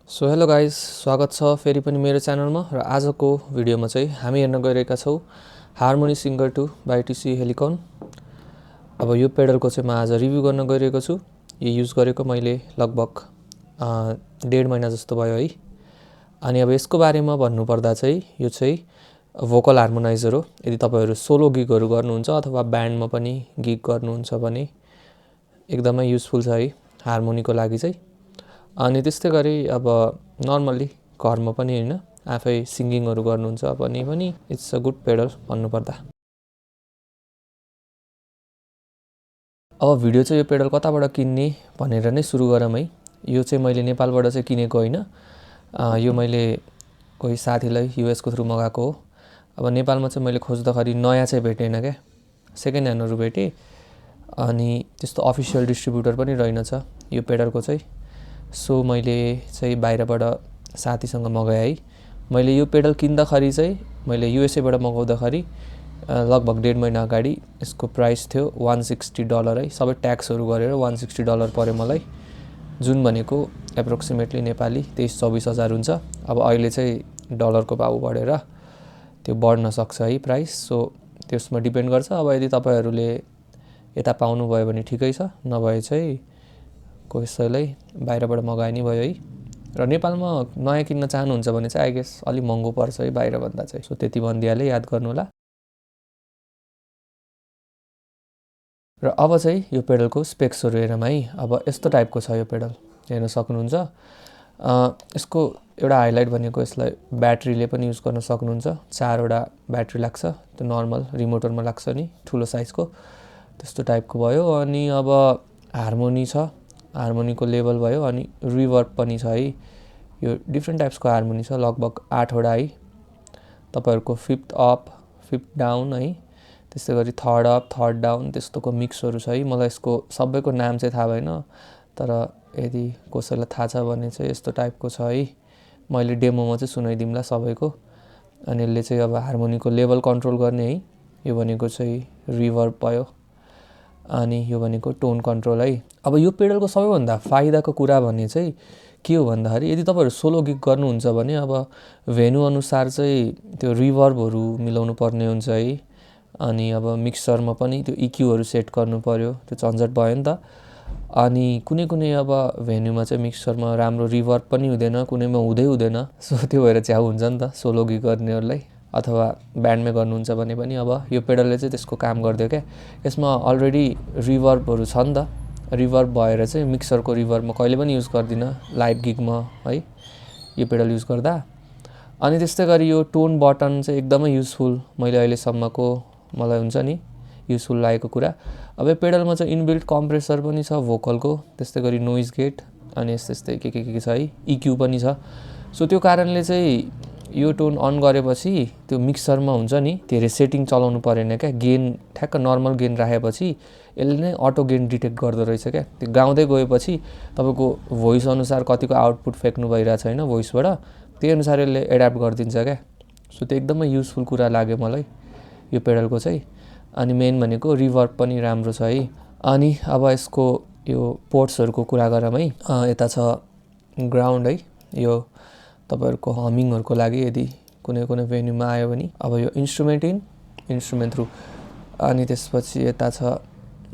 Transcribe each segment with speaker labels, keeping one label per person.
Speaker 1: So hello guys, स्वागत छ फेरि पनि मेरो च्यानलमा। र आजको भिडियोमा चाहिँ हामी हेर्न गइरहेका छौँ harmony singer 2 by TC Helicon. अब यो पेडलको चाहिँ म आज रिभ्यू गर्न गइरहेको छु। यो युज गरेको मैले लगभग 1.5 महिना जस्तो भयो है। अनि अब यसको बारेमा भन्नुपर्दा चाहिँ यो चाहिँ भोकल हार्मोनाइजर हो। यदि तपाईँहरू सोलो गिगहरू गर्नुहुन्छ अथवा ब्यान्डमा पनि गिग गर्नुहुन्छ भने एकदमै युजफुल छ है हार्मोनीको लागि चाहिँ। अनि त्यस्तै गरी अब नर्मल्ली घरमा पनि हैन आफै सिङ्गिङहरू गर्नुहुन्छ भने पनि इट्स अ गुड पेडल भन्नुपर्दा। अब भिडियो चाहिँ यो पेडल कताबाट किन्ने भनेर नै सुरु गरौँ है। यो चाहिँ मैले नेपालबाट चाहिँ किनेको होइन। यो मैले कोही साथीलाई युएसको थ्रु मगाएको हो। अब नेपालमा चाहिँ मैले खोज्दाखेरि नयाँ चाहिँ भेटेन क्या, सेकेन्ड ह्यान्डहरू भेटेँ। अनि त्यस्तो अफिसियल डिस्ट्रिब्युटर पनि रहेनछ यो पेडलको चाहिँ। सो मैले चाहिँ बाहिरबाट साथीसँग मगाएँ है। मैले यो पेडल किन्दाखेरि चाहिँ मैले युएसएबाट मगाउँदाखेरि लगभग 1.5 महिना अगाडि यसको प्राइस थियो $160 है। सबै ट्याक्सहरू गरेर $160 पर्यो मलाई, जुन भनेको एप्रोक्सिमेटली नेपाली 23-24 हजार हुन्छ। अब अहिले चाहिँ डलरको भाउ बढेर त्यो बढ्न सक्छ है प्राइस। सो त्यसमा डिपेन्ड गर्छ। अब यदि तपाईँहरूले यता पाउनुभयो भने ठिकै छ, नभए चाहिँ कसैलाई बाहिरबाट मगाए नि भयो है। र नेपालमा नयाँ किन्न चाहनुहुन्छ भने चाहिँ आई गेस अलि महँगो पर्छ है बाहिरभन्दा चाहिँ। सो त्यति भनिदिहालेँ, याद गर्नु होला। र अब चाहिँ यो पेडलको स्पेक्सहरू हेरौँ है। अब यस्तो टाइपको छ यो पेडल, हेर्न सक्नुहुन्छ। यसको एउटा हाइलाइट भनेको यसलाई ब्याट्रीले पनि युज गर्न सक्नुहुन्छ। 4वटा ब्याट्री लाग्छ, त्यो नर्मल रिमोटरमा लाग्छ नि, ठुलो साइजको त्यस्तो टाइपको भयो। अनि अब हार्मोनी छ, हार्मोनीको लेभल भयो। अनि रिभर्ब पनि छ है। यो डिफ्रेन्ट टाइप्सको हार्मोनी छ, लगभग 8वटा है। तपाईँहरूको 5th अप 5th डाउन है, त्यस्तै गरी 3rd अप 3rd डाउन त्यस्तोको मिक्सहरू छ है। मलाई यसको सबैको नाम चाहिँ थाहा भएन, तर यदि कसैलाई थाहा छ भने चाहिँ यस्तो टाइपको छ है। मैले डेमोमा चाहिँ सुनाइदिउँला सबैको। अनि यसले चाहिँ अब हार्मोनीको लेभल कन्ट्रोल गर्ने है। यो भनेको चाहिँ रिभर्ब भयो, अनि यो भनेको टोन कन्ट्रोल है। अब यो पेडलको सबैभन्दा फाइदाको कुरा भन्ने चाहिँ के हो भन्दाखेरि, यदि तपाईँहरू सोलो गिग गर्नुहुन्छ भने अब भेन्यू अनुसार चाहिँ त्यो रिभर्बहरू मिलाउनु पर्ने हुन्छ है। अनि अब मिक्सरमा पनि त्यो इक्यूहरू सेट गर्नु पर्यो, त्यो झन्झट भयो नि त। अनि कुनै अब भेन्यूमा चाहिँ मिक्सरमा राम्रो रिभर्ब पनि हुँदैन, कुनैमा हुँदैन। सो त्यो भएर च्याउ हुन्छ नि त सोलो गिग गर्नेहरूलाई, अथवा ब्यान्डमै गर्नुहुन्छ भने पनि। अब यो पेडलले चाहिँ त्यसको काम गरिदियो क्या। यसमा अलरेडी रिभर्बहरू छ नि त। रिभर्ब भएर चाहिँ मिक्सरको रिभर्ब म कहिले पनि युज गर्दिनँ लाइभ गिगमा है, यो पेडल युज गर्दा। अनि त्यस्तै गरी यो टोन बटन चाहिँ एकदमै युजफुल, मैले अहिलेसम्मको मलाई हुन्छ नि युजफुल लागेको कुरा। अब यो पेडलमा चाहिँ इनबिल्ट कम्प्रेसर पनि छ भोकलको, त्यस्तै गरी नोइज गेट, अनि यस्तै के छ है, इक्यू पनि छ। सो त्यो कारणले चाहिँ यो टोन अन गरेपछि त्यो मिक्सरमा हुन्छ नि धेरै सेटिङ चलाउनु परेन क्या। गेन ठ्याक्क नर्मल गेन राखेपछि यसले नै अटो गेन डिटेक्ट गर्दो रहेछ क्या। त्यो गाउँदै गएपछि तपाईँको भोइस अनुसार कतिको आउटपुट फेक्नु भइरहेको छैन भोइसबाट, त्यही अनुसार यसले एड्याप्ट गरिदिन्छ क्या। सो त्यो एकदमै युजफुल कुरा लाग्यो मलाई यो पेडलको चाहिँ। अनि मेन भनेको रिभर्ब पनि राम्रो छ है। अनि अब यसको यो पोर्ट्सहरूको कुरा गरौँ है। यता छ ग्राउन्ड है, यो तपाईँहरूको हमिङहरूको लागि यदि कुनै भेन्यूमा आयो भने। अब यो इन्स्ट्रुमेन्ट इन इन्स्ट्रुमेन्ट थ्रु। अनि त्यसपछि यता छ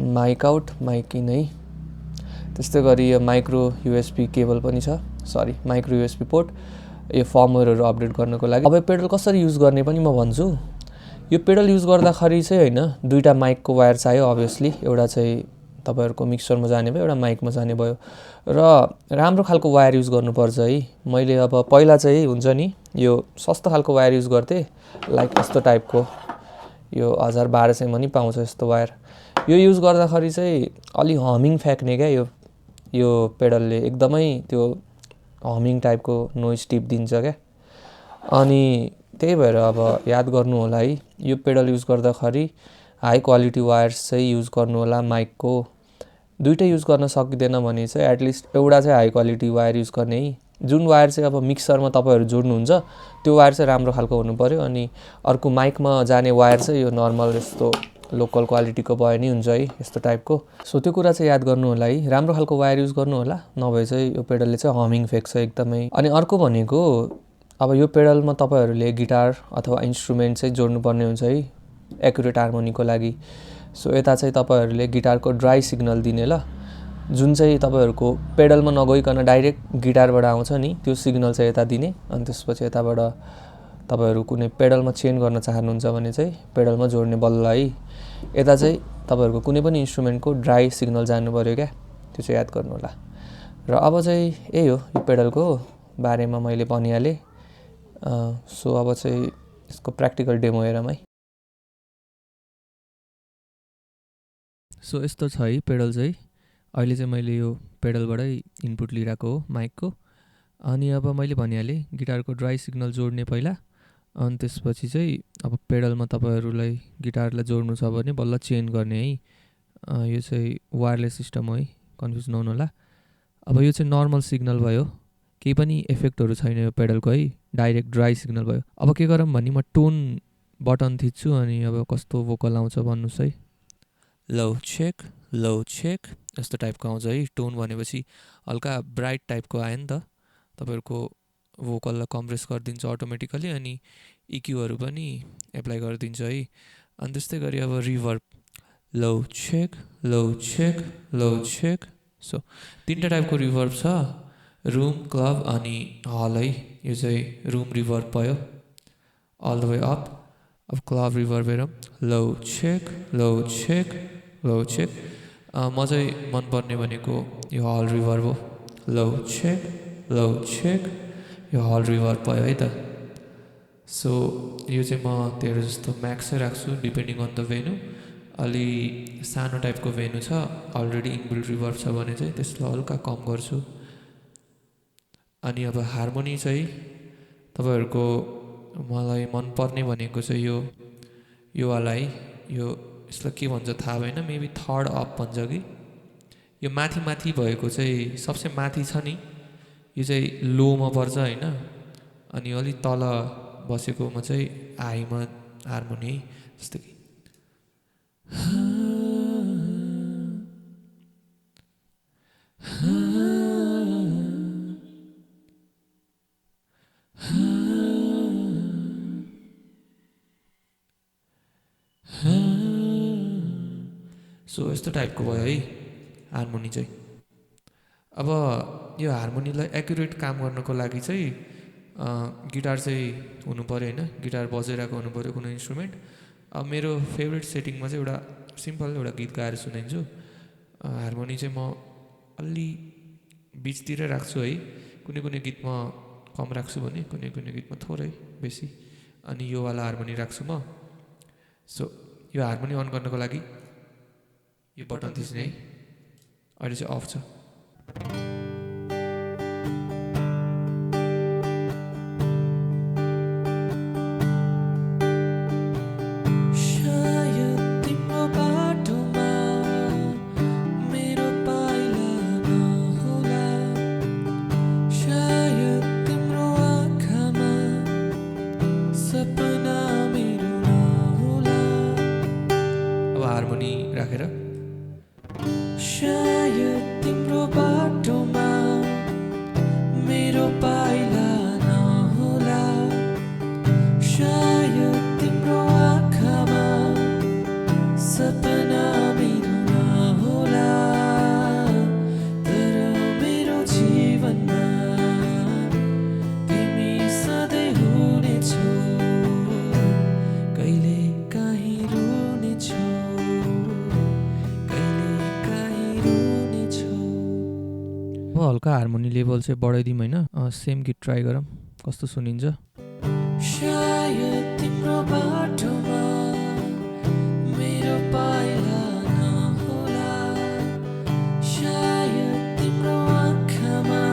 Speaker 1: माइक आउट माइक इन है। त्यस्तै गरी यो माइक्रो युएसबी केबल पनि छ, सरी माइक्रो युएसबी पोर्ट, यो फर्मवेयरहरू अपडेट गर्नको लागि। अब यो पेडल कसरी युज गर्ने पनि म भन्छु। यो पेडल युज गर्दाखेरि चाहिँ होइन, 2टा माइकको वायर चाहियो अभियसली। एउटा चाहिँ तपाईँहरूको मिक्सरमा जाने भयो, एउटा माइकमा जाने भयो। र राम्रो खालको वायर युज गर्नुपर्छ है। मैले अब पहिला चाहिँ हुन्छ नि यो सस्तो खालको वायर युज गर्थेँ, लाइक यस्तो टाइपको, यो 1200 नि पाउँछ यस्तो वायर। यो युज गर्दाखेरि चाहिँ अलि हमिङ फ्याक्ने क्या यो पेडलले एकदमै त्यो हमिङ टाइपको नोइज टिप दिन्छ क्या। अनि त्यही भएर अब याद गर्नु होला है, यो पेडल युज गर्दाखेरि हाई क्वालिटी वायर्स चाहिँ युज गर्नु होला माइकको। 2टै युज गर्न सकिँदैन भने चाहिँ एटलिस्ट एउटा चाहिँ हाई क्वालिटी वायर युज गर्ने है। जुन वायर चाहिँ अब मिक्सरमा तपाईँहरू जोड्नुहुन्छ त्यो वायर चाहिँ राम्रो खालको हुनु पऱ्यो। अनि अर्को माइकमा जाने वायर चाहिँ यो नर्मल यस्तो लोकल क्वालिटीको भयो नि हुन्छ है यस्तो टाइपको। सो त्यो कुरा चाहिँ याद गर्नु होला है, राम्रो खालको वायर युज गर्नु होला, नभए चाहिँ यो पेडलले चाहिँ हमिङ फेक्छ एकदमै। अनि अर्को भनेको अब यो पेडलमा तपाईँहरूले गिटार अथवा इन्स्ट्रुमेन्ट चाहिँ जोड्नुपर्ने हुन्छ है एक्युरेट हार्मोनीको लागि। सो यता चाहिँ तपाईँहरूले गिटारको ड्राई सिग्नल दिने ल, जुन चाहिँ तपाईँहरूको पेडलमा नगइकन डाइरेक्ट गिटारबाट आउँछ नि त्यो सिग्नल चाहिँ यता दिने। अनि त्यसपछि यताबाट तपाईँहरू कुनै पेडलमा चेन्ज गर्न चाहनुहुन्छ भने चाहिँ पेडलमा जोड्ने बल्ल है। यता चाहिँ तपाईँहरूको कुनै पनि इन्स्ट्रुमेन्टको ड्राई सिग्नल जानु पऱ्यो क्या, त्यो चाहिँ याद गर्नु होला। र अब चाहिँ यही हो यो पेडलको बारेमा मैले भनिहालेँ। सो अब चाहिँ यसको प्र्याक्टिकल डेमो हेरौँ है। सो यस्तो छ है पेडल चाहिँ। अहिले चाहिँ मैले यो पेडलबाटै इनपुट लिइरहेको हो माइकको। अनि अब मैले भनिहालेँ गिटारको ड्राई सिग्नल जोड्ने पहिला, अनि त्यसपछि चाहिँ अब पेडलमा तपाईँहरूलाई गिटारलाई जोड्नु छ भने बल्ल चेन्ज गर्ने है। यो चाहिँ वायरलेस सिस्टम हो है, कन्फ्युज नहुनु होला। अब यो चाहिँ नर्मल सिग्नल भयो, केही पनि इफेक्टहरू छैन यो पेडलको है, डाइरेक्ट ड्राई सिग्नल भयो। अब के गरौँ भने म टोन बटन थिच्छु अनि अब कस्तो भोकल आउँछ भन्नुहोस् है। लो चेक यस्तो टाइपको आउँछ है। टोन भनेपछि हल्का ब्राइट टाइपको आयो नि त, तपाईँहरूको भोकललाई कम्प्रेस गरिदिन्छ अटोमेटिकली, अनि इक्यूहरू पनि एप्लाई गरिदिन्छ है। अनि त्यस्तै गरी अब रिभर्ब लो चेक। सो 3टा टाइपको रिभर्ब छ, रुम, क्लब अनि हल है। यो चाहिँ रुम रिभर्ब भयो अल द वे अप। अब क्लब रिभर्ब हेरौँ, लो चेक। म चाहिँ मनपर्ने भनेको यो हल रिभर्ब हो, लो चेक यो हल रिभर्ब भयो है त। सो यो चाहिँ म 13 जस्तो म्याक्सै राख्छु डिपेन्डिङ अन द भेन्यू। अलि सानो टाइपको भेन्यू छ, अलरेडी इनबिल्ट रिभर्ब छ भने चाहिँ त्यसलाई हल्का कम गर्छु। अनि अब हार्मोनी चाहिँ तपाईँहरूको मलाई मनपर्ने भनेको चाहिँ यो वाला है। यो यसलाई के भन्छ थाहा भएन, मेबी थर्ड अप भन्छ कि। यो माथि भएको चाहिँ सबसे माथि छ नि, यो चाहिँ लोमा पर्छ होइन। अनि अलिक तल बसेकोमा चाहिँ हाईमा हार्मोनी जस्तो कि सो यस्तो टाइपको भयो है हार्मोनी चाहिँ। अब यो हार्मोनीलाई एक्युरेट काम गर्नको लागि चाहिँ गिटार चाहिँ हुनु पऱ्यो होइन, गिटार बजाइरहेको हुनु पऱ्यो कुनै इन्स्ट्रुमेन्ट। अब मेरो फेभरेट सेटिङमा चाहिँ एउटा सिम्पल एउटा गीत गाएर सुनाइदिन्छु। हार्मोनी चाहिँ म अलि बिचतिरै राख्छु है, कुनै गीतमा कम राख्छु भने कुनै गीतमा थोरै बेसी, अनि यो वाला हार्मोनी राख्छु म। सो यो हार्मोनी अन गर्नको लागि यो बटन थिच्ने है, अहिले चाहिँ अफ छ। हार्मोनी राखेर शायद तिम्रो बाटोमा मेरो पाइला नहोला, शायद तिम्रो आँखामा सपना मेरो नहोला, तर मेरो जीवनमा तिमी सधैँ हुनेछौ, कहिले काहीँ रुनेछौ। हल्का हार्मोनी लेभल चाहिँ बढाइदिउँ होइन, सेम गीत ट्राई गरौँ कस्तो सुनिन्छ। शायद तिम्रो बाटोमा मेरो पाइला नहोला, शायद तिम्रो आँखामा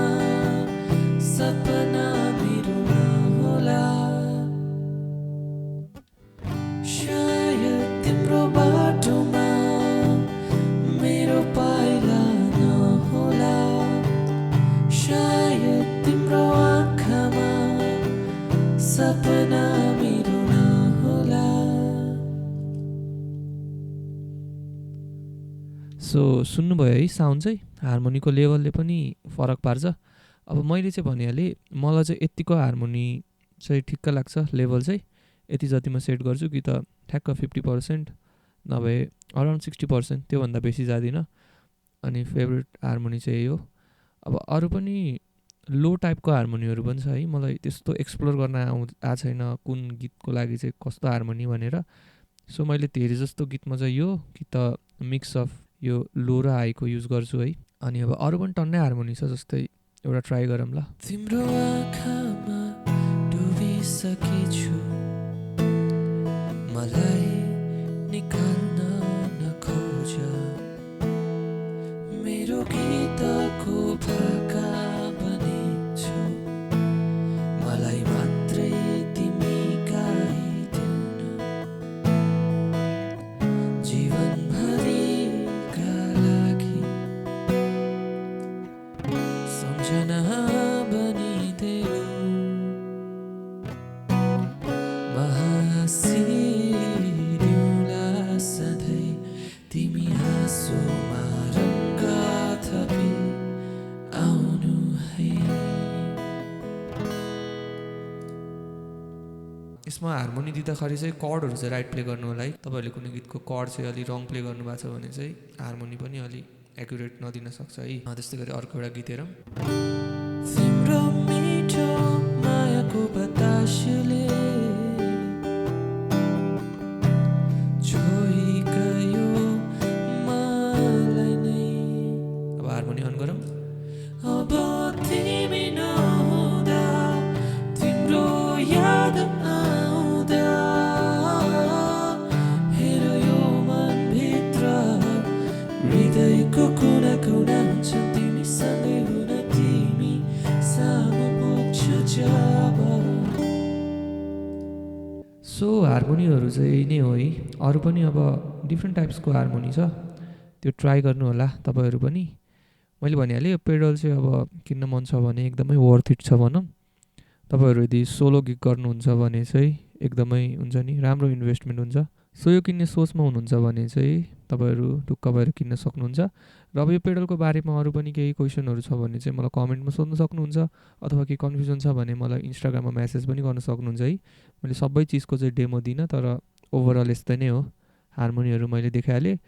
Speaker 1: सपना मेरो नहोला, शायद तिम्रो बाटोमा मेरो पाइला नहोला, शायद तिम्रो आँखामा सपना मेरो नहोला। सो सुन्नुभयो है साउन्ड चाहिँ हार्मोनीको लेभलले पनि फरक पार्छ। अब मैले चाहिँ भनिहालेँ मलाई चाहिँ यत्तिको हार्मोनी चाहिँ ठिक्क लाग्छ लेभल चाहिँ, यति जतिमा सेट गर्छु कि त ठ्याक्क 50% नभए अराउन्ड 60%, त्योभन्दा बेसी जाँदिनँ। अनि फेभरेट हार्मोनी चाहिँ यही हो। अब अरू पनि लो टाइपको हार्मोनीहरू पनि छ है, मलाई त्यस्तो एक्सप्लोर गर्न आएको छैन कुन गीतको लागि चाहिँ कस्तो हार्मोनी भनेर। सो मैले धेरै जस्तो गीतमा चाहिँ यो कि त मिक्स अफ यो लो र हाईको युज गर्छु है। अनि अब अरू पनि टन्नै हार्मोनी छ, जस्तै एउटा ट्राई गरौँ ल। तिम्रो आँखामा डुबिसकेछु, मलाई निकाल्न नखोज, मेरो गीतको भाका बनेछु, मलाई मात्रै तिमी गाइदेऊ न, जीवनभरिका लागि सम्झना बनिदेऊ, हाँसिदेऊला सधैँ तिमी हाँसोमा रङ्ग थपी आउनु है। यसमा हार्मोनी दिँदाखेरि चाहिँ कर्डहरू चाहिँ राइट प्ले गर्नु होला है। तपाईँहरूले कुनै गीतको कर्ड चाहिँ अलि रङ प्ले गर्नुभएको छ भने चाहिँ हार्मोनी पनि अलि एक्युरेट नदिन सक्छ है। त्यस्तै गरी अर्को एउटा गीत हेरौँ। तिम्रो मिठो मायाको बतासले छोइगयो मलाई नै। अब हार्मोनी अन गरौँ। अब तिमी नहुँदा तिम्रो याद आउँदा हेर यो मनभित्र हृदयको कुना कुना हुन्छ तिमीसँगै हुन, तिमी सामु पुग्छु जब। सो हार्मोनीहरू चाहिँ नै हो है। अरू पनि अब डिफ्रेन्ट टाइप्सको हार्मोनी छ, त्यो ट्राई गर्नु होला तपाईँहरू पनि। मैले भनिहालेँ यो पेडल चाहिँ अब किन्न मन छ भने एकदमै वर्थ इट छ भनौँ। तपाईँहरू यदि सोलो गिग गर्नुहुन्छ भने चाहिँ एकदमै हुन्छ नि राम्रो इन्भेस्टमेन्ट हुन्छ। सो यो किन्ने सोचमा हुनुहुन्छ भने चाहिँ तपाईँहरू ढुक्क भएर किन्न सक्नुहुन्छ। र अब यो पेडलको बारेमा अरू पनि केही क्वेसनहरू छ भने चाहिँ मलाई कमेन्टमा सोध्न सक्नुहुन्छ, अथवा केही कन्फ्युजन छ भने मलाई इन्स्टाग्राममा म्यासेज पनि गर्न सक्नुहुन्छ है। मैले सबै चिजको चाहिँ डेमो दिनँ, तर ओभरअल यस्तै नै हो। हार्मोनीहरू मैले देखाइहालेँ।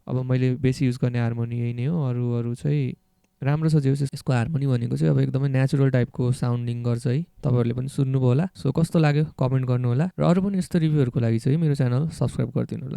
Speaker 1: अब मैले बेसी युज गर्ने हार्मोनी यही नै हो। अरू चाहिँ राम्रो छ जे होस्, यसको हार्मोनी भनेको चाहिँ अब एकदमै नेचुरल टाइपको साउन्डिङ गर्छ है। तपाईँहरूले पनि सुन्नुभयो होला। सो कस्तो लाग्यो कमेन्ट गर्नु होला। र अरू पनि यस्तो रिभ्यूहरूको लागि चाहिँ मेरो च्यानल सब्सक्राइब गरिदिनु होला।